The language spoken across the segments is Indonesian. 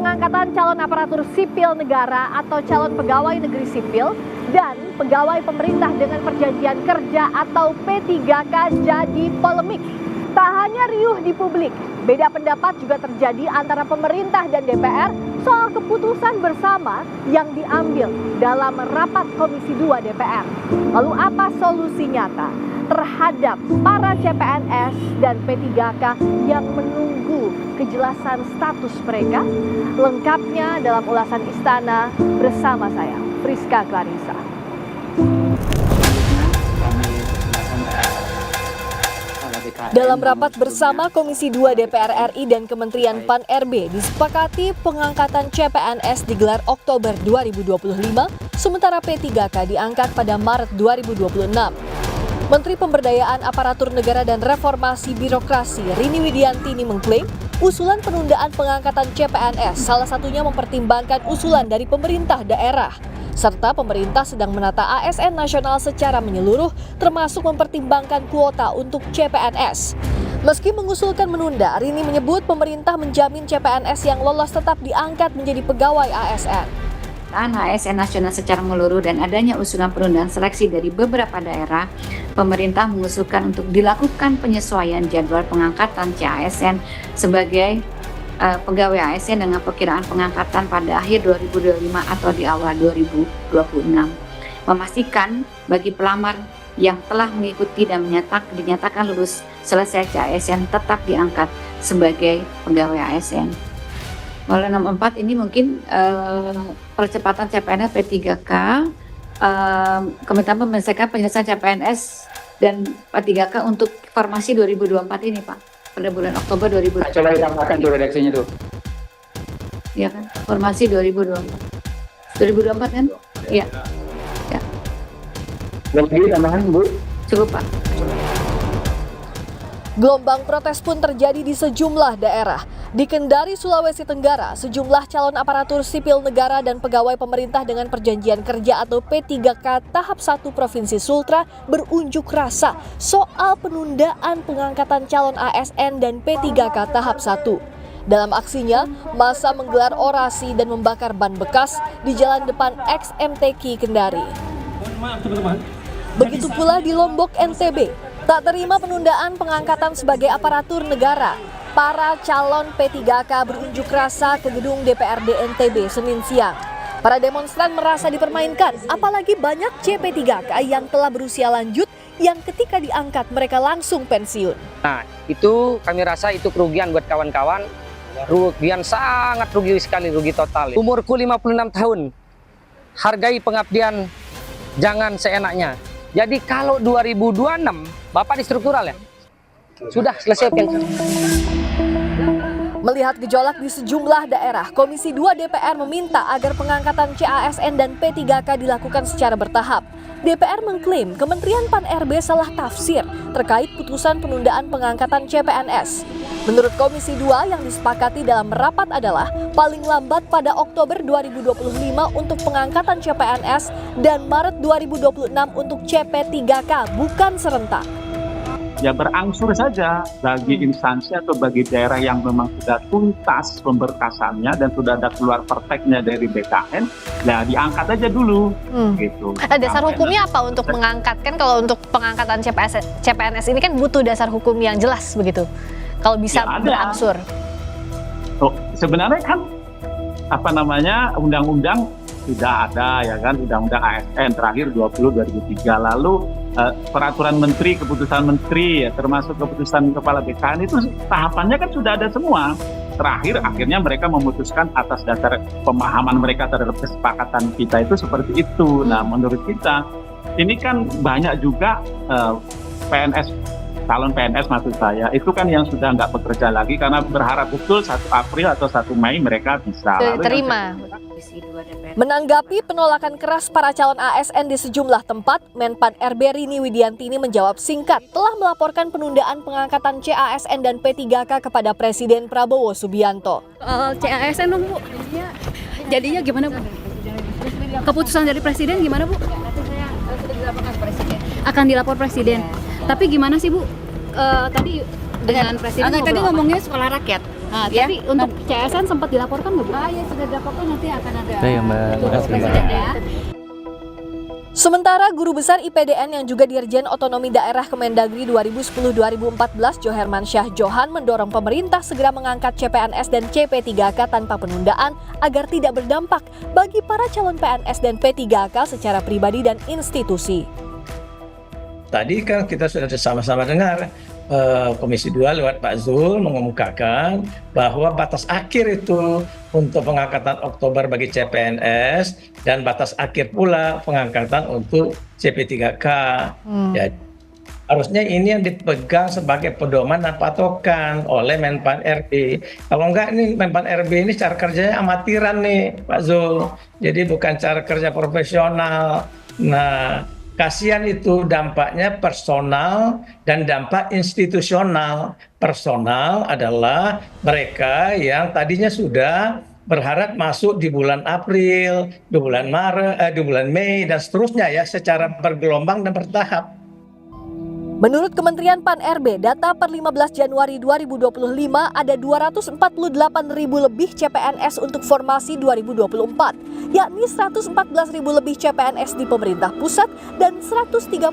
pengangkatan calon aparatur sipil negara atau calon pegawai negeri sipil dan pegawai pemerintah dengan perjanjian kerja atau P3K jadi polemik. Tak hanya riuh di publik, beda pendapat juga terjadi antara pemerintah dan DPR soal keputusan bersama yang diambil dalam rapat Komisi 2 DPR. Lalu apa solusi nyata terhadap para CPNS dan P3K yang menunggu kejelasan status mereka? Lengkapnya dalam ulasan Istana bersama saya, Friska Clarissa. Dalam rapat bersama Komisi 2 DPR RI dan Kementerian Pan-RB disepakati pengangkatan CPNS digelar Oktober 2025, sementara P3K diangkat pada Maret 2026. Menteri Pemberdayaan Aparatur Negara dan Reformasi Birokrasi Rini Widiantini mengklaim usulan penundaan pengangkatan CPNS salah satunya mempertimbangkan usulan dari pemerintah daerah, serta pemerintah sedang menata ASN nasional secara menyeluruh termasuk mempertimbangkan kuota untuk CPNS. Meski mengusulkan menunda, Rini menyebut pemerintah menjamin CPNS yang lolos tetap diangkat menjadi pegawai ASN. ASN nasional secara menyeluruh dan adanya usulan penundaan seleksi dari beberapa daerah, pemerintah mengusulkan untuk dilakukan penyesuaian jadwal pengangkatan CASN sebagai pegawai ASN dengan perkiraan pengangkatan pada akhir 2025 atau di awal 2026. Memastikan bagi pelamar yang telah mengikuti dan dinyatakan lulus selesai CASN tetap diangkat sebagai pegawai ASN. Oleh nomor 4 ini mungkin percepatan CPNS P3K, Kementerian menyelesaikan penyelesaian CPNS dan P3K untuk formasi 2024 ini Pak, pada bulan Oktober 2024. Coba ditambahkan tuh redaksinya tuh. Iya kan, formasi 2024. 2024 kan? Iya. Ya. Lagi tambahan Bu. Cukup Pak. Gelombang protes pun terjadi di sejumlah daerah. Di Kendari, Sulawesi Tenggara, sejumlah calon aparatur sipil negara dan pegawai pemerintah dengan perjanjian kerja atau P3K tahap 1 Provinsi Sultra berunjuk rasa soal penundaan pengangkatan calon ASN dan P3K tahap 1. Dalam aksinya, massa menggelar orasi dan membakar ban bekas di jalan depan XMTQ Kendari. Begitu pula di Lombok, NTB. Tak terima penundaan pengangkatan sebagai aparatur negara, para calon P3K berunjuk rasa ke gedung DPRD NTB Senin siang. Para demonstran merasa dipermainkan, apalagi banyak CP3K yang telah berusia lanjut yang ketika diangkat mereka langsung pensiun. Nah, itu kami rasa itu kerugian buat kawan-kawan, kerugian sangat rugi sekali, rugi total. Umurku 56 tahun, hargai pengabdian jangan seenaknya. Jadi kalau 2026, Bapak di struktural ya? Sudah selesai pensiun. Melihat gejolak di sejumlah daerah, Komisi 2 DPR meminta agar pengangkatan CASN dan P3K dilakukan secara bertahap. DPR mengklaim Kementerian Pan-RB salah tafsir terkait putusan penundaan pengangkatan CPNS. Menurut Komisi 2 yang disepakati dalam rapat adalah paling lambat pada Oktober 2025 untuk pengangkatan CPNS dan Maret 2026 untuk CP3K, bukan serentak. Ya berangsur saja bagi instansi atau bagi daerah yang memang sudah tuntas pemberkasannya dan sudah ada keluar perteknya dari BKN, ya diangkat aja dulu. Gitu. Dasar hukumnya apa untuk mengangkat? Kan kalau untuk pengangkatan CPNS ini kan butuh dasar hukum yang jelas begitu. Kalau bisa ya, berangsur. Oh, sebenarnya kan undang-undang sudah ada ya kan, undang-undang ASN terakhir 20/2003, lalu peraturan menteri, keputusan menteri, ya, termasuk keputusan kepala BKN itu tahapannya kan sudah ada semua. Terakhir akhirnya mereka memutuskan atas dasar pemahaman mereka terhadap kesepakatan kita itu seperti itu. Nah, menurut kita ini kan banyak juga PNS, calon PNS maksud saya, itu kan yang sudah nggak bekerja lagi karena berharap betul 1 April atau 1 Mei mereka bisa terima. Menanggapi penolakan keras para calon ASN di sejumlah tempat, Menpan RB Rini Widiantini menjawab singkat telah melaporkan penundaan pengangkatan CASN dan P3K kepada Presiden Prabowo Subianto. CASN dong Bu, jadinya gimana Bu? Keputusan dari Presiden gimana Bu? Akan dilapor Presiden. Tapi gimana sih Bu? Tadi dengan presiden. Tadi ngomongnya sekolah rakyat. Nah, Ya, tapi untuk CSN sempat dilaporkan nggak, Bu? Ya sudah dilaporkan, nanti akan ada. Baik, Mbak. Makasih, Mbak. Presiden ya. Sementara Guru Besar IPDN yang juga Dirjen Otonomi Daerah Kemendagri 2010-2014 Johermansyah Johan mendorong pemerintah segera mengangkat CPNS dan CP3K tanpa penundaan agar tidak berdampak bagi para calon PNS dan P3K secara pribadi dan institusi. Tadi kan kita sudah sama-sama dengar Komisi 2 lewat Pak Zul mengemukakan bahwa batas akhir itu untuk pengangkatan Oktober bagi CPNS dan batas akhir pula pengangkatan untuk CP3K. Ya, harusnya ini yang dipegang sebagai pedoman dan patokan oleh Menpan RB. Kalau enggak, ini Menpan RB ini cara kerjanya amatiran nih Pak Zul. Jadi bukan cara kerja profesional. Nah, kasihan itu dampaknya personal dan dampak institusional. Personal adalah mereka yang tadinya sudah berharap masuk di bulan April, di bulan Maret, di bulan Mei dan seterusnya ya, secara bergelombang dan bertahap. Menurut Kementerian Pan-RB, data per 15 Januari 2025 ada 248.000 lebih CPNS untuk formasi 2024, yakni 114.000 lebih CPNS di pemerintah pusat dan 134.000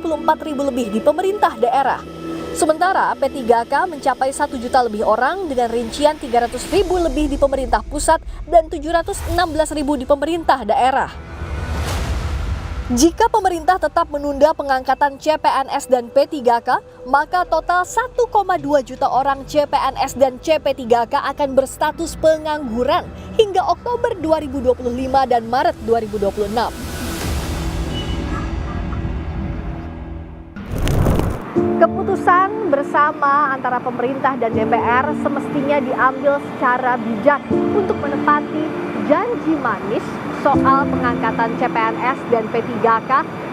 lebih di pemerintah daerah. Sementara P3K mencapai 1 juta lebih orang dengan rincian 300.000 lebih di pemerintah pusat dan 716.000 di pemerintah daerah. Jika pemerintah tetap menunda pengangkatan CPNS dan P3K, maka total 1,2 juta orang CPNS dan CP3K akan berstatus pengangguran hingga Oktober 2025 dan Maret 2026. Keputusan bersama antara pemerintah dan DPR semestinya diambil secara bijak untuk menepati janji manis soal pengangkatan CPNS dan P3K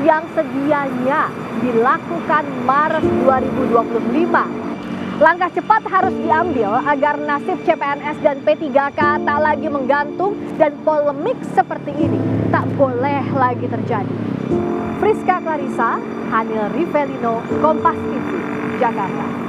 yang sedianya dilakukan Maret 2025. Langkah cepat harus diambil agar nasib CPNS dan P3K tak lagi menggantung dan polemik seperti ini tak boleh lagi terjadi. Friska Clarissa, Hanil Rivelino, Kompas TV, Jakarta.